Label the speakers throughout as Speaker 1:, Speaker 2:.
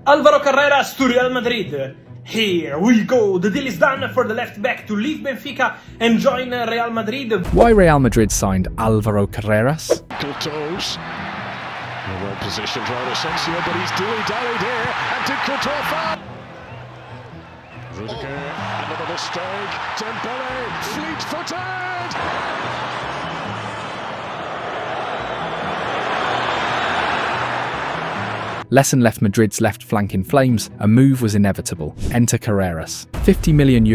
Speaker 1: Alvaro Carreras to Real Madrid. Here we go. The deal is done for the left back to leave Benfica and join Real Madrid.
Speaker 2: Why Real Madrid signed Alvaro Carreras?
Speaker 3: Good toes. Well positioned right Asensio, but he's dilly-dallied here and did Courtois foul. Rudiger, another mistake. Dembele, fleet-footed.
Speaker 2: Lesson left Madrid's left flank in flames. A move was inevitable. Enter Carreras. €50 million,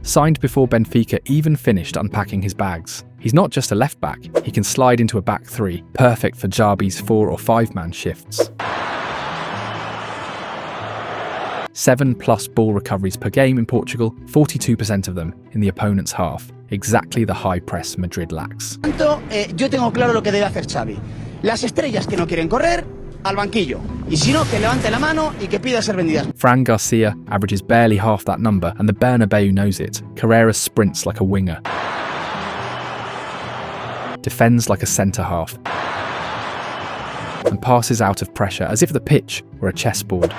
Speaker 2: signed before Benfica even finished unpacking his bags. He's not just a left back, he can slide into a back three, perfect for Xabi's 4 or 5 man shifts. 7+ ball recoveries per game in Portugal, 42% of them in the opponent's half. Exactly the high press Madrid lacks.
Speaker 4: Yo tengo claro lo que debe hacer Xavi. Las estrellas que no quieren correr, al banquillo. Y si no, que levante la mano y que pida ser vendidas.
Speaker 2: Fran Garcia averages barely half that number, and the Bernabeu knows it. Carreras sprints like a winger, defends like a centre-half, and passes out of pressure as if the pitch were a chessboard.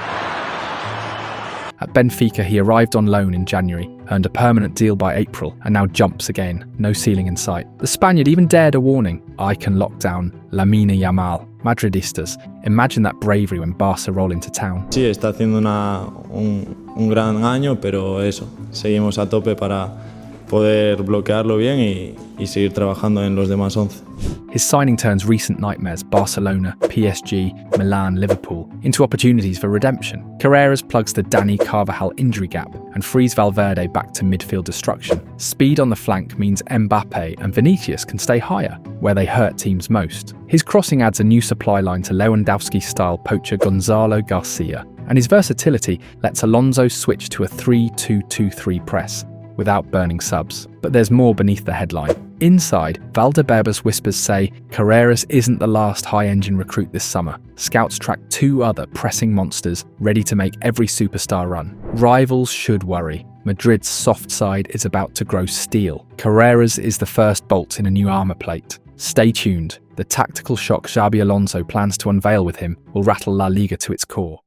Speaker 2: At Benfica, he arrived on loan in January, earned a permanent deal by April, and now jumps again. No ceiling in sight. The Spaniard even dared a warning. I can lock down Lamine Yamal. Madridistas, imagine that bravery when Barca roll into town.
Speaker 5: Sí, está haciendo un gran año, pero eso, seguimos a tope para poder bloquearlo bien y seguir trabajando en los demás 11.
Speaker 2: His signing turns recent nightmares, Barcelona, PSG, Milan, Liverpool, into opportunities for redemption. Carreras plugs the Dani Carvajal injury gap and frees Valverde back to midfield destruction. Speed on the flank means Mbappe and Vinicius can stay higher, where they hurt teams most. His crossing adds a new supply line to Lewandowski-style poacher Gonzalo Garcia, and his versatility lets Alonso switch to a 3-2-2-3 press without burning subs. But there's more beneath the headline. Inside, Valdebebas whispers say Carreras isn't the last high-engine recruit this summer. Scouts track 2 other pressing monsters ready to make every superstar run. Rivals should worry. Madrid's soft side is about to grow steel. Carreras is the first bolt in a new armour plate. Stay tuned. The tactical shock Xabi Alonso plans to unveil with him will rattle La Liga to its core.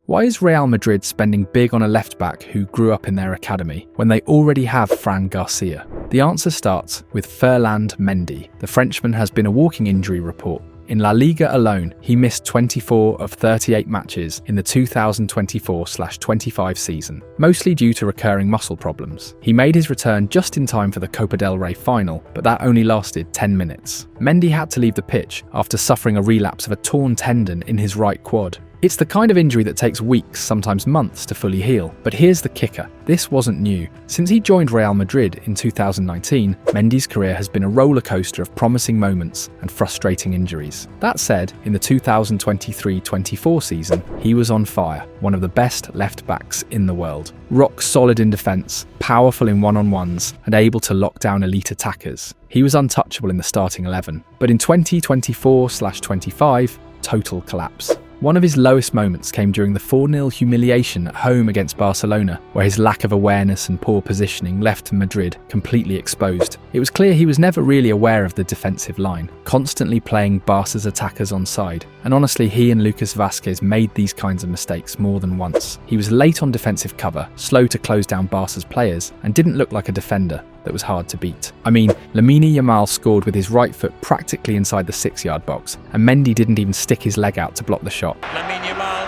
Speaker 2: Why is Real Madrid spending big on a left-back who grew up in their academy when they already have Fran Garcia? The answer starts with Ferland Mendy. The Frenchman has been a walking injury report. In La Liga alone, he missed 24 of 38 matches in the 2024/25 season, mostly due to recurring muscle problems. He made his return just in time for the Copa del Rey final, but that only lasted 10 minutes. Mendy had to leave the pitch after suffering a relapse of a torn tendon in his right quad. It's the kind of injury that takes weeks, sometimes months, to fully heal. But here's the kicker. This wasn't new. Since he joined Real Madrid in 2019, Mendy's career has been a roller coaster of promising moments and frustrating injuries. That said, in the 2023-24 season, he was on fire, one of the best left-backs in the world. Rock solid in defence, powerful in one-on-ones, and able to lock down elite attackers. He was untouchable in the starting 11. But in 2024/25, total collapse. One of his lowest moments came during the 4-0 humiliation at home against Barcelona, where his lack of awareness and poor positioning left Madrid completely exposed. It was clear he was never really aware of the defensive line, constantly playing Barca's attackers onside. And honestly, he and Lucas Vázquez made these kinds of mistakes more than once. He was late on defensive cover, slow to close down Barca's players, and didn't look like a defender that was hard to beat. I mean, Lamine Yamal scored with his right foot practically inside the 6-yard box, and Mendy didn't even stick his leg out to block the shot.
Speaker 6: Lamine Yamal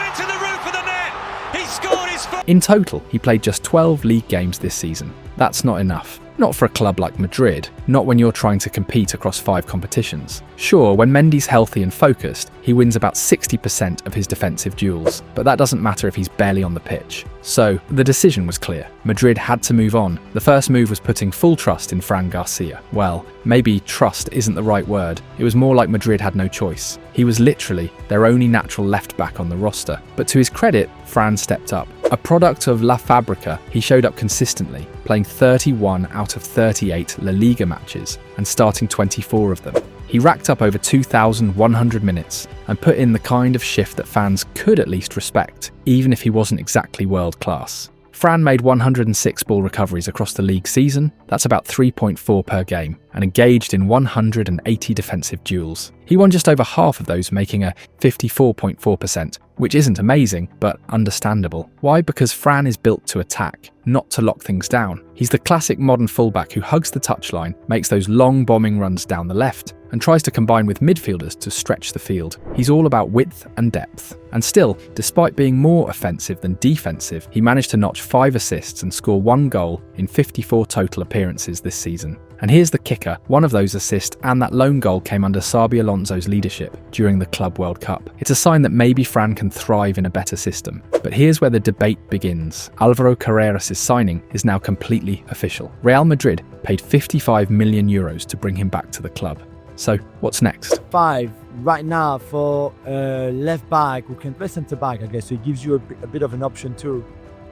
Speaker 6: into the roof of the net. He scored his foot.
Speaker 2: In total, he played just 12 league games this season. That's not enough. Not for a club like Madrid, not when you're trying to compete across 5 competitions. Sure, when Mendy's healthy and focused, he wins about 60% of his defensive duels, but that doesn't matter if he's barely on the pitch. So, the decision was clear. Madrid had to move on. The first move was putting full trust in Fran Garcia. Well, maybe trust isn't the right word. It was more like Madrid had no choice. He was literally their only natural left-back on the roster. But to his credit, Fran stepped up. A product of La Fabrica, he showed up consistently, playing 31 out of 38 La Liga matches and starting 24 of them. He racked up over 2,100 minutes and put in the kind of shift that fans could at least respect, even if he wasn't exactly world class. Fran made 106 ball recoveries across the league season, that's about 3.4 per game, and engaged in 180 defensive duels. He won just over half of those, making a 54.4%, which isn't amazing, but understandable. Why? Because Fran is built to attack, not to lock things down. He's the classic modern fullback who hugs the touchline, makes those long bombing runs down the left, and tries to combine with midfielders to stretch the field. He's all about width and depth. And still, despite being more offensive than defensive, he managed to notch 5 assists and score 1 goal in 54 total appearances this season. And here's the kicker, one of those assists and that lone goal came under Xabi Alonso's leadership during the Club World Cup. It's a sign that maybe Fran can thrive in a better system. But here's where the debate begins. Alvaro Carreras' signing is now completely official. Real Madrid paid €55 million to bring him back to the club. So, what's next?
Speaker 7: 5 right now for left back who can play centre back, I guess. So it gives you a bit of an option too.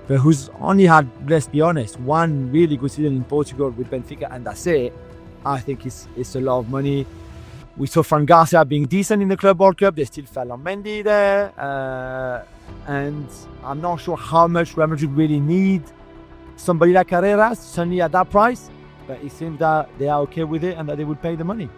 Speaker 7: But who's only had, let's be honest, one really good season in Portugal with Benfica, and that's it. I think it's a lot of money. We saw Fran Garcia being decent in the Club World Cup. There's still Ferland Mendy there. And I'm not sure how much Real Madrid really need somebody like Carreras, suddenly at that price. But it seems that they are okay with it and that they would pay the money.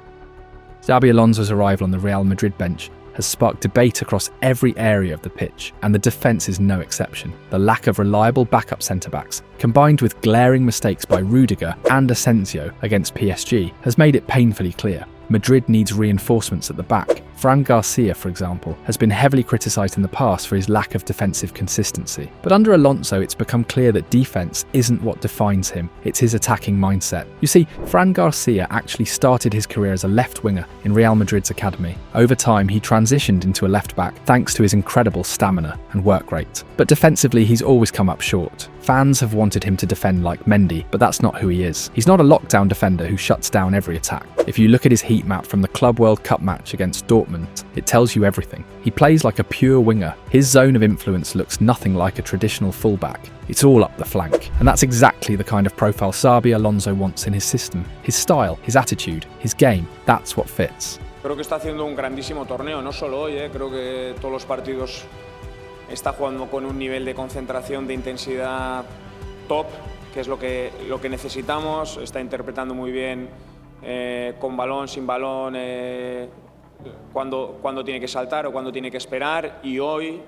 Speaker 2: Xabi Alonso's arrival on the Real Madrid bench has sparked debate across every area of the pitch, and the defence is no exception. The lack of reliable backup centre-backs, combined with glaring mistakes by Rudiger and Asensio against PSG, has made it painfully clear. Madrid needs reinforcements at the back. Fran Garcia, for example, has been heavily criticised in the past for his lack of defensive consistency. But under Alonso, it's become clear that defence isn't what defines him, it's his attacking mindset. You see, Fran Garcia actually started his career as a left winger in Real Madrid's academy. Over time, he transitioned into a left back thanks to his incredible stamina and work rate. But defensively, he's always come up short. Fans have wanted him to defend like Mendy, but that's not who he is. He's not a lockdown defender who shuts down every attack. If you look at his heat map from the Club World Cup match against Dortmund, it tells you everything. He plays like a pure winger. His zone of influence looks nothing like a traditional fullback. It's all up the flank. And that's exactly the kind of profile Xabi Alonso wants in his system. His style, his attitude, his game, that's what fits.
Speaker 8: Creo que está haciendo un grandísimo torneo, no solo hoy, creo que todos los partidos está jugando con un nivel de concentración, de intensidad top, que es lo que necesitamos. Está interpretando muy bien con balón, sin balón, cuando tiene que saltar o cuando tiene que esperar. Y hoy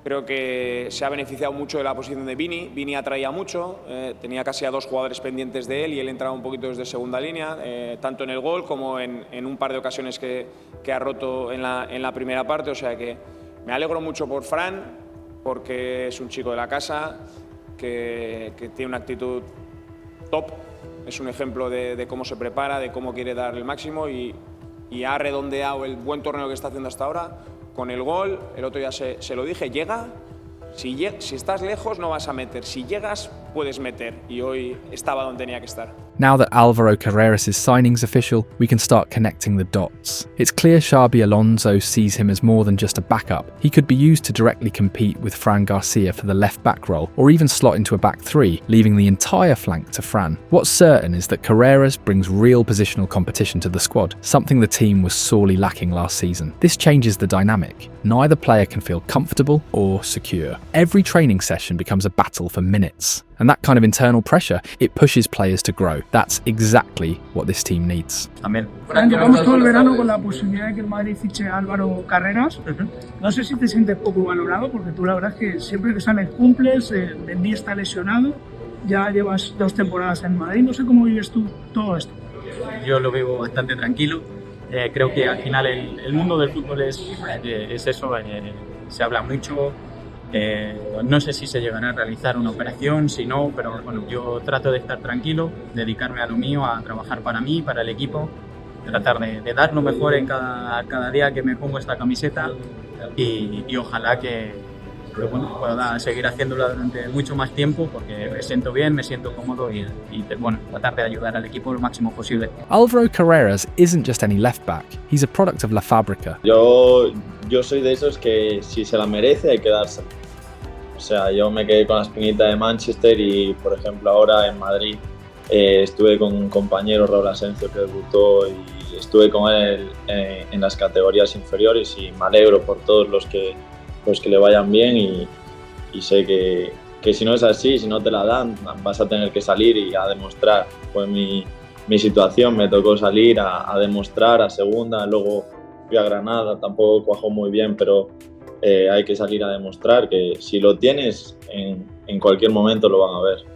Speaker 8: creo que se ha beneficiado mucho de la posición de Vini. Vini atraía mucho, tenía casi a 2 jugadores pendientes de él y él entraba un poquito desde segunda línea, tanto en el gol como en un par de ocasiones que ha roto en la primera parte. O sea que me alegro mucho por Fran, porque es un chico de la casa, que tiene una actitud top, es un ejemplo de cómo se prepara, de cómo quiere dar el máximo y ha redondeado el buen torneo que está haciendo hasta ahora con el gol. El otro día se lo dije, llega, si estás lejos no vas a meter, si llegas puedes meter, y hoy estaba donde tenía que estar.
Speaker 2: Now that Alvaro Carreras' signing's official, we can start connecting the dots. It's clear Xabi Alonso sees him as more than just a backup. He could be used to directly compete with Fran Garcia for the left-back role, or even slot into a back 3, leaving the entire flank to Fran. What's certain is that Carreras brings real positional competition to the squad, something the team was sorely lacking last season. This changes the dynamic. Neither player can feel comfortable or secure. Every training session becomes a battle for minutes. And that kind of internal pressure, it pushes players to grow. That's exactly what this team needs.
Speaker 9: Fran, llevamos todo el verano con la posibilidad de que el Madrid fiche a Álvaro Carreras. No sé si te sientes poco valorado, porque tú la verdad es que siempre que sales cumples, Mendy está lesionado, ya llevas 2 temporadas en Madrid. No sé cómo vives tú todo esto.
Speaker 10: Yo lo vivo bastante tranquilo. Creo que al final el mundo del fútbol es eso, se habla mucho. No sé si se llegará a realizar una operación, si no, pero bueno, yo trato de estar tranquilo, dedicarme a lo mío, a trabajar para mí, para el equipo, tratar de dar lo mejor en cada día que me pongo esta camiseta y ojalá que bueno, pueda seguir haciéndolo durante mucho más tiempo, porque me siento bien, me siento cómodo y bueno, tratar de ayudar al equipo lo máximo posible.
Speaker 2: Alvaro Carreras isn't just any left back, he's a product of La Fábrica.
Speaker 5: Yo soy de esos que si se la merece hay que dársela. O sea, yo me quedé con la espinita de Manchester y, por ejemplo, ahora en Madrid estuve con un compañero, Raúl Asensio, que debutó, y estuve con él en las categorías inferiores y me alegro por todos los que le vayan bien y sé que si no es así, si no te la dan, vas a tener que salir y a demostrar. Fue mi mi situación, me tocó salir a demostrar a segunda, luego fui a Granada, tampoco cuajó muy bien, pero hay que salir a demostrar que si lo tienes, en cualquier momento lo van a ver.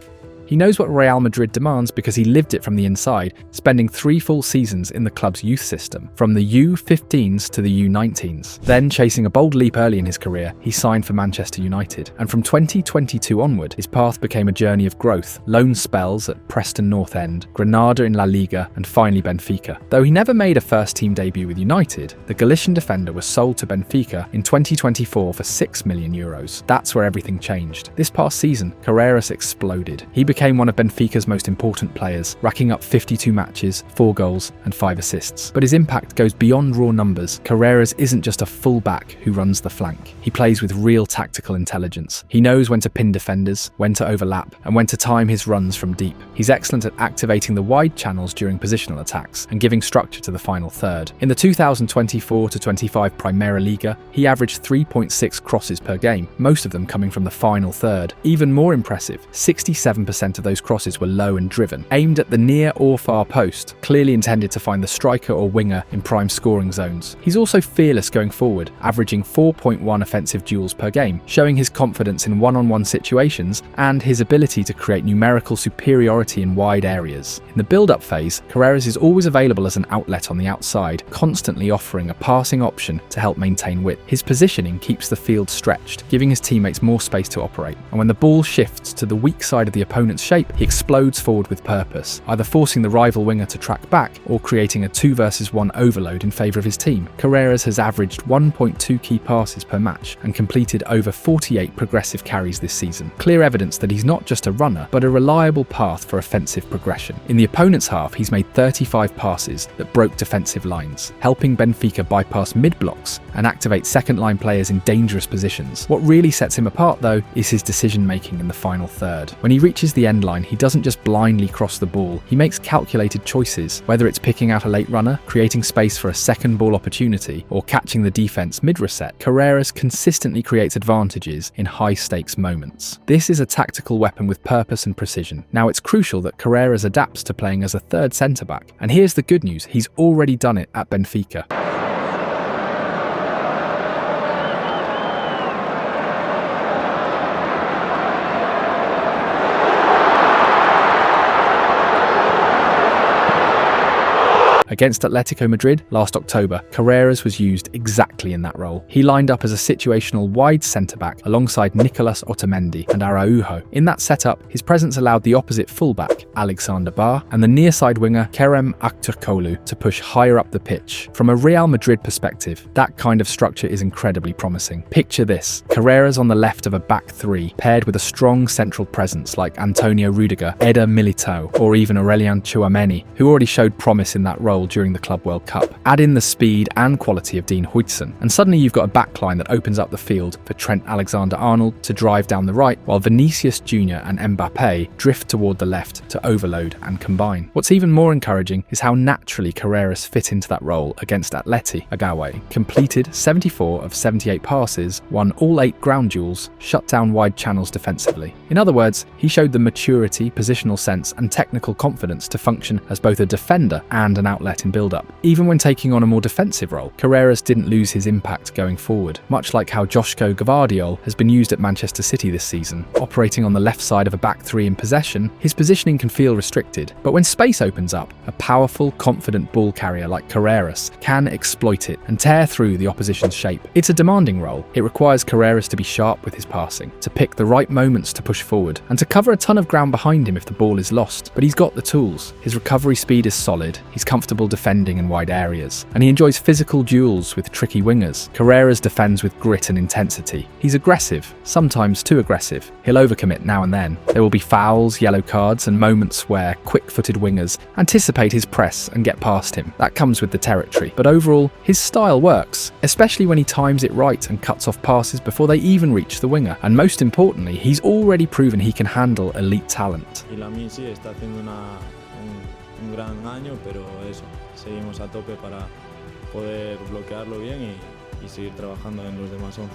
Speaker 2: He knows what Real Madrid demands because he lived it from the inside, spending 3 full seasons in the club's youth system, from the U15s to the U19s. Then, chasing a bold leap early in his career, he signed for Manchester United. And from 2022 onward, his path became a journey of growth, loan spells at Preston North End, Granada in La Liga, and finally Benfica. Though he never made a first-team debut with United, the Galician defender was sold to Benfica in 2024 for €6 million. That's where everything changed. This past season, Carreras exploded. He became one of Benfica's most important players, racking up 52 matches, 4 goals and 5 assists. But his impact goes beyond raw numbers. Carreras isn't just a full-back who runs the flank. He plays with real tactical intelligence. He knows when to pin defenders, when to overlap, and when to time his runs from deep. He's excellent at activating the wide channels during positional attacks and giving structure to the final third. In the 2024-25 Primera Liga, he averaged 3.6 crosses per game, most of them coming from the final third. Even more impressive, 67% of those crosses were low and driven, aimed at the near or far post, clearly intended to find the striker or winger in prime scoring zones. He's also fearless going forward, averaging 4.1 offensive duels per game, showing his confidence in one-on-one situations and his ability to create numerical superiority in wide areas. In the build-up phase, Carreras is always available as an outlet on the outside, constantly offering a passing option to help maintain width. His positioning keeps the field stretched, giving his teammates more space to operate. And when the ball shifts to the weak side of the opponent's shape, he explodes forward with purpose, either forcing the rival winger to track back or creating a 2 versus 1 overload in favour of his team. Carreras has averaged 1.2 key passes per match and completed over 48 progressive carries this season. Clear evidence that he's not just a runner, but a reliable path for offensive progression. In the opponent's half, he's made 35 passes that broke defensive lines, helping Benfica bypass mid-blocks and activate second-line players in dangerous positions. What really sets him apart, though, is his decision-making in the final third. When he reaches the end line, he doesn't just blindly cross the ball, he makes calculated choices, whether it's picking out a late runner, creating space for a second ball opportunity, or catching the defense mid-reset. Carreras consistently creates advantages in high-stakes moments. This is a tactical weapon with purpose and precision. Now, it's crucial that Carreras adapts to playing as a third centre-back, and here's the good news, he's already done it at Benfica. Against Atletico Madrid last October, Carreras was used exactly in that role. He lined up as a situational wide centre-back alongside Nicolas Otamendi and Araujo. In that setup, his presence allowed the opposite full-back, Alexander Barr, and the near-side winger, Kerem Aktürkoğlu, to push higher up the pitch. From a Real Madrid perspective, that kind of structure is incredibly promising. Picture this, Carreras on the left of a back three, paired with a strong central presence like Antonio Rudiger, Eder Militao, or even Aurelian Tchouameni, who already showed promise in that role during the Club World Cup. Add in the speed and quality of Dean Huijsen, and suddenly you've got a backline that opens up the field for Trent Alexander-Arnold to drive down the right, while Vinicius Jr. and Mbappe drift toward the left to overload and combine. What's even more encouraging is how naturally Carreras fit into that role against Atleti Agüero. Completed 74 of 78 passes, won all 8 ground duels, shut down wide channels defensively. In other words, he showed the maturity, positional sense, and technical confidence to function as both a defender and an outlet in build-up. Even when taking on a more defensive role, Carreras didn't lose his impact going forward, much like how Joško Gvardiol has been used at Manchester City this season. Operating on the left side of a back three in possession, his positioning can feel restricted, but when space opens up, a powerful, confident ball carrier like Carreras can exploit it and tear through the opposition's shape. It's a demanding role. It requires Carreras to be sharp with his passing, to pick the right moments to push forward, and to cover a ton of ground behind him if the ball is lost. But he's got the tools. His recovery speed is solid, he's comfortable defending in wide areas, and he enjoys physical duels with tricky wingers. Carreras defends with grit and intensity. He's aggressive, sometimes too aggressive. He'll overcommit now and then. There will be fouls, yellow cards, and moments where quick-footed wingers anticipate his press and get past him. That comes with the territory. But overall, his style works, especially when he times it right and cuts off passes before they even reach the winger. And most importantly, he's already proven he can handle elite talent.
Speaker 11: Un gran año, pero eso, seguimos a tope para poder bloquearlo bien y seguir trabajando en los demás 11.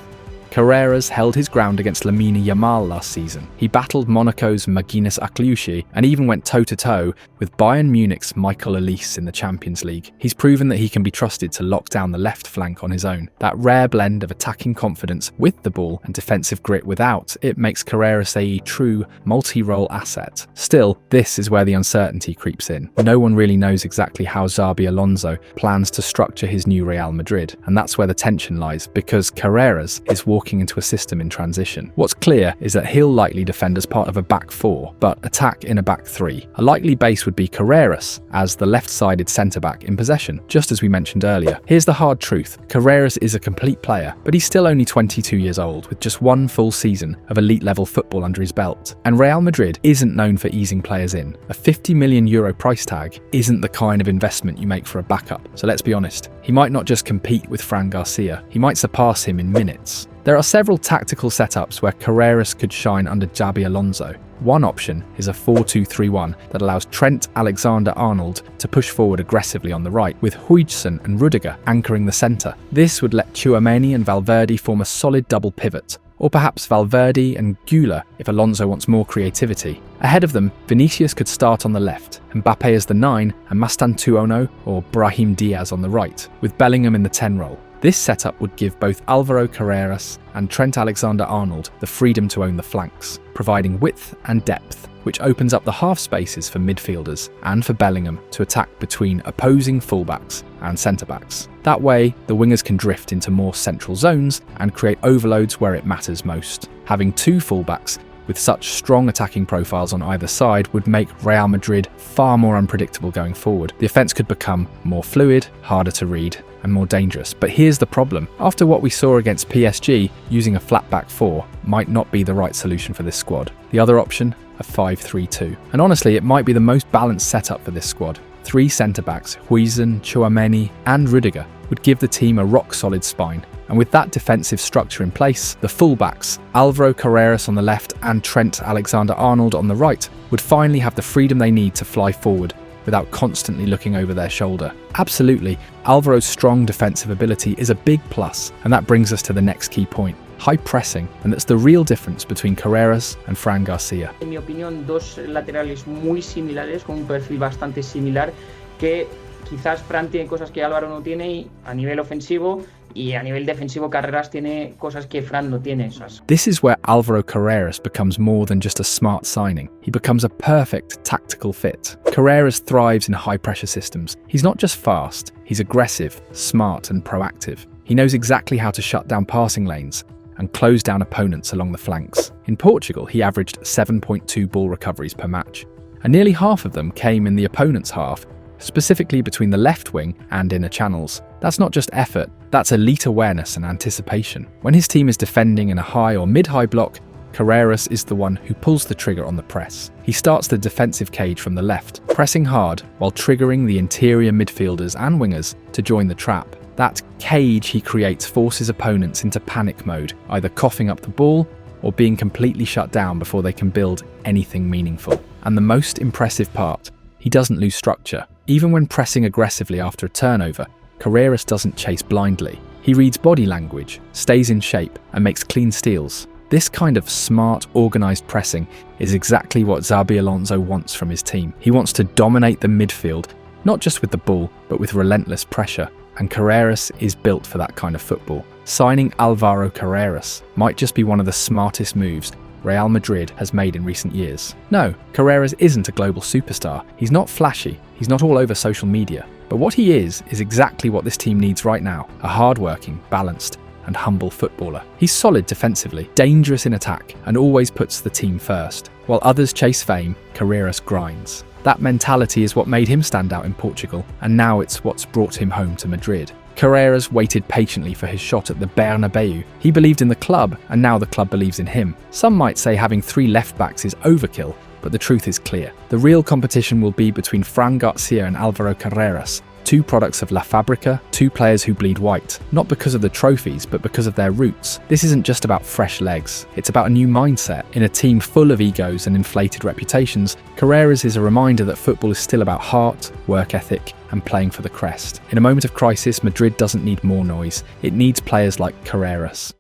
Speaker 2: Carreras held his ground against Lamine Yamal last season. He battled Monaco's Maginas Akliouchi and even went toe-to-toe with Bayern Munich's Michael Olise in the Champions League. He's proven that he can be trusted to lock down the left flank on his own. That rare blend of attacking confidence with the ball and defensive grit without it makes Carreras a true multi-role asset. Still, this is where the uncertainty creeps in. No one really knows exactly how Xabi Alonso plans to structure his new Real Madrid, and that's where the tension lies, because Carreras is walking into a system in transition. What's clear is that he'll likely defend as part of a back four, but attack in a back three. A likely base would be Carreras as the left-sided centre-back in possession, just as we mentioned earlier. Here's the hard truth. Carreras is a complete player, but he's still only 22 years old, with just one full season of elite-level football under his belt. And Real Madrid isn't known for easing players in. A €50 million price tag isn't the kind of investment you make for a backup. So let's be honest, he might not just compete with Fran Garcia, he might surpass him in minutes. There are several tactical setups where Carreras could shine under Xabi Alonso. One option is a 4-2-3-1 that allows Trent Alexander-Arnold to push forward aggressively on the right, with Huijsen and Rudiger anchoring the centre. This would let Tchouaméni and Valverde form a solid double pivot, or perhaps Valverde and Güler if Alonso wants more creativity. Ahead of them, Vinicius could start on the left, Mbappe as the 9 and Mastantuono or Brahim Diaz on the right, with Bellingham in the 10 role. This setup would give both Alvaro Carreras and Trent Alexander-Arnold the freedom to own the flanks, providing width and depth, which opens up the half spaces for midfielders and for Bellingham to attack between opposing fullbacks and centre-backs. That way, the wingers can drift into more central zones and create overloads where it matters most. Having two fullbacks with such strong attacking profiles on either side would make Real Madrid far more unpredictable going forward. The offence could become more fluid, harder to read, and more dangerous. But here's the problem. After what we saw against PSG, using a flat back four might not be the right solution for this squad. The other option, a 5-3-2. And honestly, it might be the most balanced setup for this squad. Three centre-backs, Huijsen, Tchouaméni and Rudiger, would give the team a rock-solid spine. And with that defensive structure in place, the full-backs, Alvaro Carreras on the left and Trent Alexander-Arnold on the right, would finally have the freedom they need to fly forward without constantly looking over their shoulder. Absolutely, Alvaro's strong defensive ability is a big plus, and that brings us to the next key point. High pressing, and that's the real difference between Carreras and Fran Garcia.
Speaker 12: En mi opinión, dos laterales muy similares, con un perfil bastante similar, que quizás Fran tiene cosas que Álvaro no tiene a nivel ofensivo, y a nivel defensivo Carreras tiene cosas que Fran no tiene.
Speaker 2: This is where Alvaro Carreras becomes more than just a smart signing. He becomes a perfect tactical fit. Carreras thrives in high-pressure systems. He's not just fast, he's aggressive, smart and proactive. He knows exactly how to shut down passing lanes and close down opponents along the flanks. In Portugal, he averaged 7.2 ball recoveries per match, and nearly half of them came in the opponent's half, specifically between the left wing and inner channels. That's not just effort, that's elite awareness and anticipation. When his team is defending in a high or mid-high block, Carreras is the one who pulls the trigger on the press. He starts the defensive cage from the left, pressing hard while triggering the interior midfielders and wingers to join the trap. That cage he creates forces opponents into panic mode, either coughing up the ball or being completely shut down before they can build anything meaningful. And the most impressive part, he doesn't lose structure. Even when pressing aggressively after a turnover, Carreras doesn't chase blindly. He reads body language, stays in shape, and makes clean steals. This kind of smart, organised pressing is exactly what Xabi Alonso wants from his team. He wants to dominate the midfield, not just with the ball, but with relentless pressure. And Carreras is built for that kind of football. Signing Alvaro Carreras might just be one of the smartest moves Real Madrid has made in recent years. No, Carreras isn't a global superstar. He's not flashy. He's not all over social media. But what he is exactly what this team needs right now. A hard-working, balanced, and humble footballer. He's solid defensively, dangerous in attack, and always puts the team first. While others chase fame, Carreras grinds. That mentality is what made him stand out in Portugal, and now it's what's brought him home to Madrid. Carreras waited patiently for his shot at the Bernabeu. He believed in the club, and now the club believes in him. Some might say having three left-backs is overkill, but the truth is clear. The real competition will be between Fran Garcia and Alvaro Carreras, two products of La Fabrica, two players who bleed white, not because of the trophies, but because of their roots. This isn't just about fresh legs, it's about a new mindset. In a team full of egos and inflated reputations, Carreras is a reminder that football is still about heart, work ethic, and playing for the crest. In a moment of crisis, Madrid doesn't need more noise, it needs players like Carreras.